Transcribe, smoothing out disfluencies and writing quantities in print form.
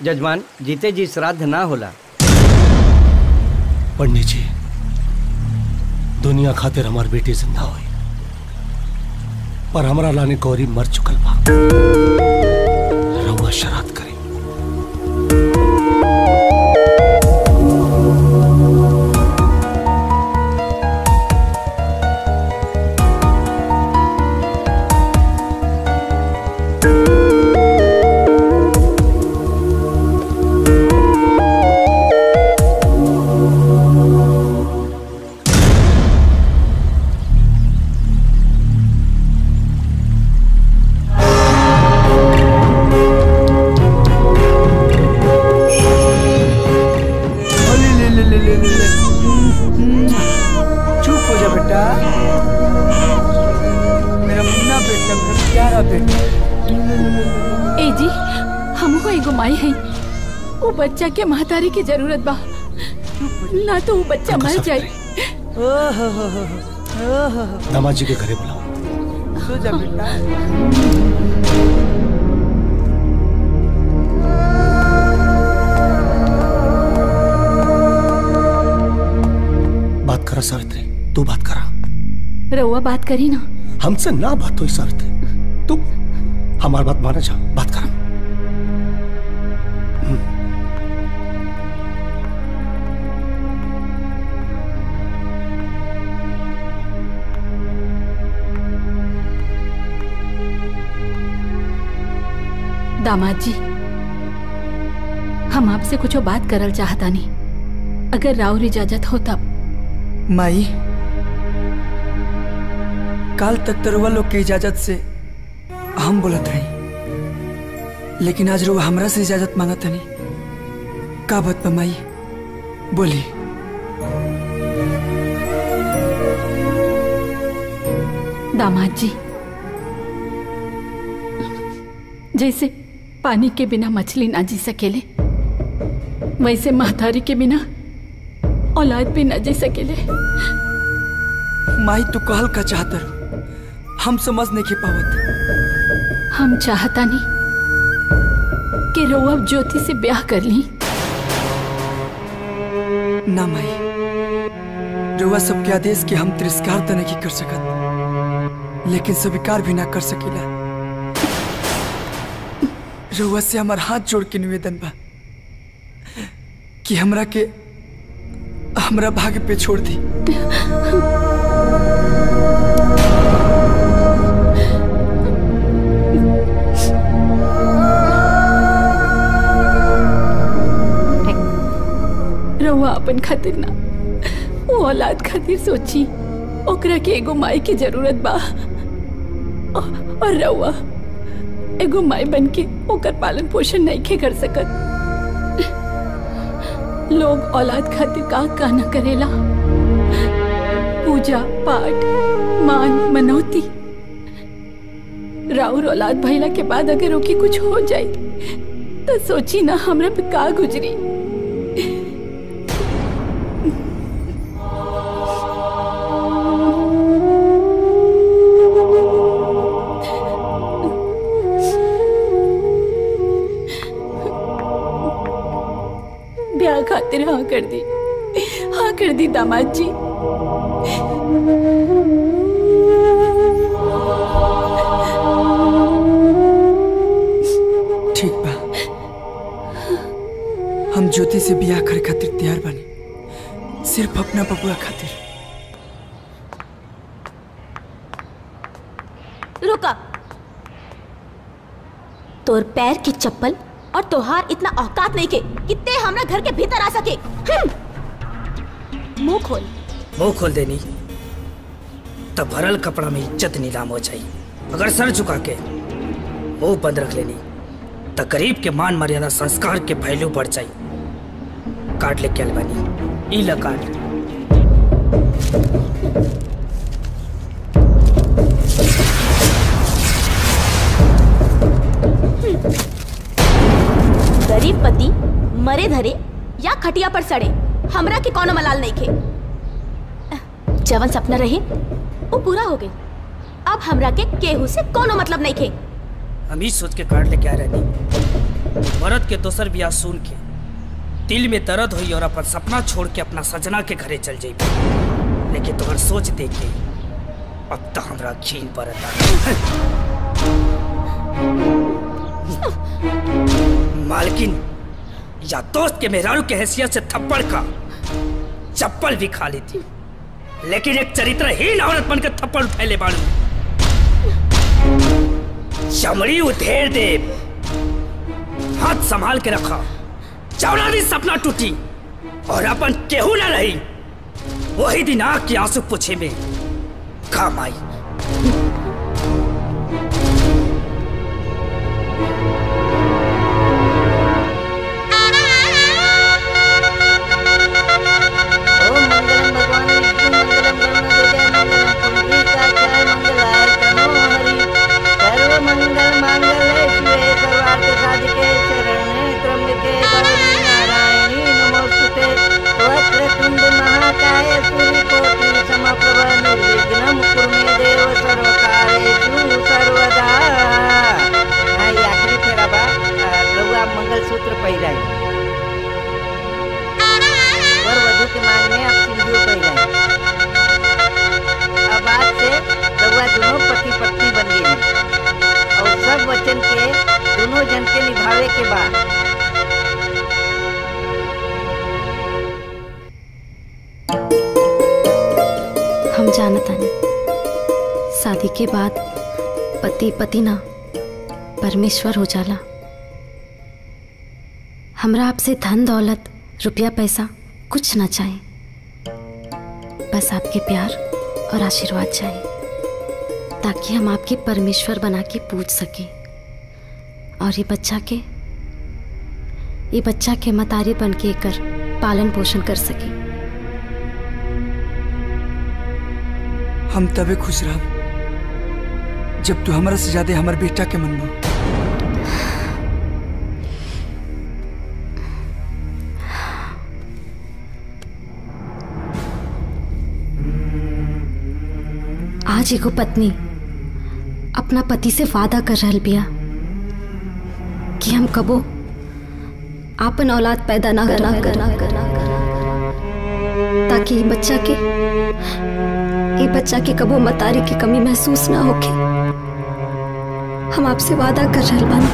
जजमान, जीते जी श्राद्ध ना होला। पंडित जी, दुनिया खातिर हमार बेटी जिंदा हुई, पर हमरा लाने गौरी मर चुकल बा। रउआ श्राद्ध करी। बच्चा के महतारी की जरूरत बा, ना तो वो बच्चा मर जाए। दामाद जी के घरे बुलाओ। सो जा बेटा। बात करा सावित्री, तू बात करा। रउआ बात करी ना। हमसे ना बात हुई सावित्री, तू हमारी बात माना जा, बात करा। दामाद जी, हम आपसे कुछ बात करल चाहता नहीं, अगर राउर इजाजत हो तब। माई, काल तक तरुआ लोग की इजाजत से हम बोलत रही, लेकिन आज रुआ हमरा से इजाजत मांगत नहीं। का बात बा माई, बोली। दामाद जी, जैसे पानी के बिना मछली ना जी सकेले, वैसे महतारी के बिना औलाद भी ना जी सकेले। माई, तू कहल का चाहत रहो, हम समझ नहीं के पावत। हम चाहता नहीं कि रउआ ज्योति से ब्याह कर ली। ना माई, रउआ सबके आदेश के हम तिरस्कार तो नहीं कर सकत, लेकिन स्वीकार भी ना कर सकीला। रउआ से हमार हाथ जोड़ के निवेदन बा कि हमरा के हमरा भाग्य पे छोड़ दी। रउआ अपन खातिर ना, वो औलाद खातिर सोची। ओकरा के एगो माई की जरूरत बा, और रउआ एगो माई बन के ओकर पालन पोषण नहीं के कर सकत। लोग औलाद खातिर का न करेला, पूजा पाठ, मान मनौती। राउर औलाद भइला के बाद अगर ओके कुछ हो जाए तो सोची ना हमरा पे का गुजरी। खातिर हाँ कर दी दामाद जी। ठीक बा, हम ज्योति से ब्याह करे खातिर तैयार बनी, सिर्फ अपना बबुआ खातिर। रुका, तोर पैर की चप्पल और तोहार इतना औकात नहीं के कितने हमरा घर के भीतर आ सके। मुंह खोल देनी तब भरल कपड़ा में इज्जत नीलाम हो जाई। अगर सर झुका के मुंह बंद रख लेनी तो गरीब के मान मर्यादा संस्कार के पहलू बढ़ जाई। काट ले क्या बनी, इला काट। गरीब पति मरे धरे या खटिया पर सड़े, हमरा के कोनो मलाल नहीं खे। जवन सपना रहे वो पूरा हो गई, अब हमरा के केहू से कोनो मतलब नहीं खे। हम ही सोच के काट ले क्या रहनी मरद के दोसर बियाह सुन के दिल में दर्द हुई और अपन सपना छोड़ के अपना सजना के घरे चल जाई। लेकिन तुम्हार सोच देख के अब तो हमरा घीन पड़ता। मालकिन या दोस्त के मेहरारू के हैसियत से थप्पड़ का चप्पल भी खा ली थी, लेकिन एक चरित्रहीन औरत बनकर थप्पड़ फैले बाड़ू। चमड़ी उधेड़ दे, हाथ संभाल के रखा। चौरानी सपना टूटी और अपन केहू ना रही, वही दिन आग के आंसू पूछे में काम आई। मंगलसूत्र पहिराई वर वधु के मांग में अब सिंदूर पहिराई। अब आज से रउआ दोनों पति पत्नी बन गई और सब वचन के दोनों जन के निभावे के बाद हम जानता नहीं शादी के बाद पति पति ना परमेश्वर हो जाला। हमरा आपसे धन दौलत रुपया पैसा कुछ ना चाहिए, बस आपके प्यार और आशीर्वाद चाहिए ताकि हम आपके परमेश्वर बना के पूज सके और ये बच्चा के मतारी बन के कर पालन पोषण कर सके। हम तबे खुश रह जब तू हमारा से ज्यादा हमारे बेटा के मन में। आज एगो पत्नी अपना पति से वादा कर रहल बिया कि हम कबो आपन औलाद पैदा ना करना ताकि ये बच्चा के कबो मतारी की कमी महसूस ना होके। हम आपसे वादा कर रहल बानी।